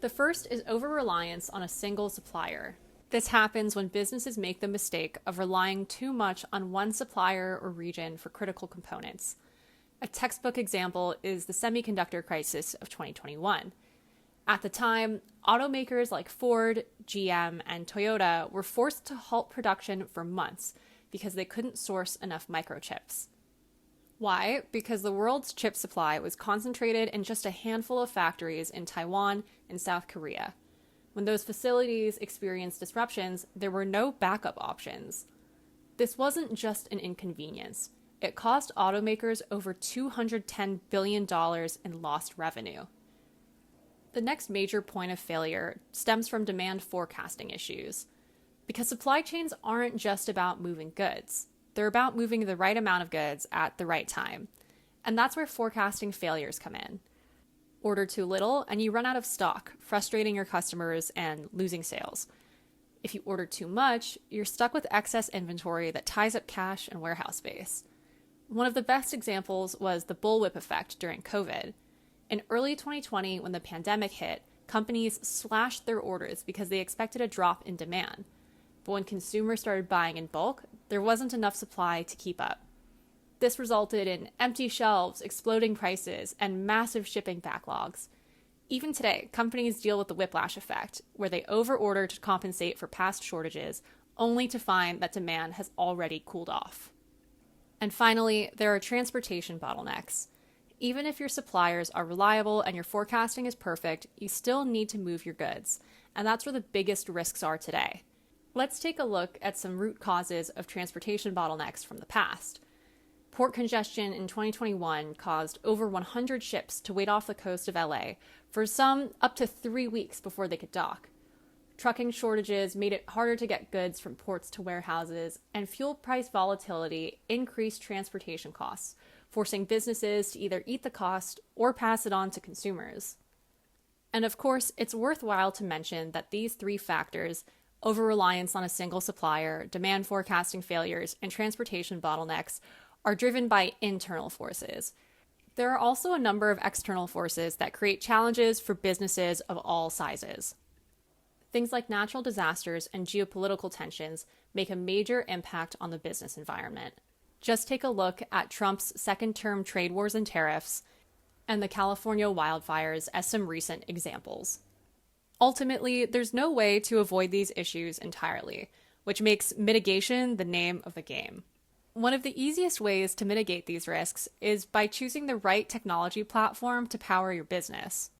The first is over-reliance on a single supplier. This happens when businesses make the mistake of relying too much on one supplier or region for critical components. A textbook example is the semiconductor crisis of 2021. At the time, automakers like Ford, GM, and Toyota were forced to halt production for months because they couldn't source enough microchips. Why? Because the world's chip supply was concentrated in just a handful of factories in Taiwan and South Korea. When those facilities experienced disruptions, there were no backup options. This wasn't just an inconvenience. It cost automakers over $210 billion in lost revenue. The next major point of failure stems from demand forecasting issues. Because supply chains aren't just about moving goods. They're about moving the right amount of goods at the right time. And that's where forecasting failures come in. Order too little and you run out of stock, frustrating your customers and losing sales. If you order too much, you're stuck with excess inventory that ties up cash and warehouse space. One of the best examples was the bullwhip effect during COVID. In early 2020, when the pandemic hit, companies slashed their orders because they expected a drop in demand. But when consumers started buying in bulk, there wasn't enough supply to keep up. This resulted in empty shelves, exploding prices, and massive shipping backlogs. Even today, companies deal with the whiplash effect, where they overorder to compensate for past shortages, only to find that demand has already cooled off. And finally, there are transportation bottlenecks. Even if your suppliers are reliable and your forecasting is perfect, you still need to move your goods, and that's where the biggest risks are today. Let's take a look at some root causes of transportation bottlenecks from the past. Port congestion in 2021 caused over 100 ships to wait off the coast of LA for some up to 3 weeks before they could dock. Trucking shortages made it harder to get goods from ports to warehouses, and fuel price volatility increased transportation costs, forcing businesses to either eat the cost or pass it on to consumers. And of course, it's worthwhile to mention that these three factors, over-reliance on a single supplier, demand forecasting failures, and transportation bottlenecks, are driven by internal forces. There are also a number of external forces that create challenges for businesses of all sizes. Things like natural disasters and geopolitical tensions make a major impact on the business environment. Just take a look at Trump's second-term trade wars and tariffs, and the California wildfires as some recent examples. Ultimately, there's no way to avoid these issues entirely, which makes mitigation the name of the game. One of the easiest ways to mitigate these risks is by choosing the right technology platform to power your business.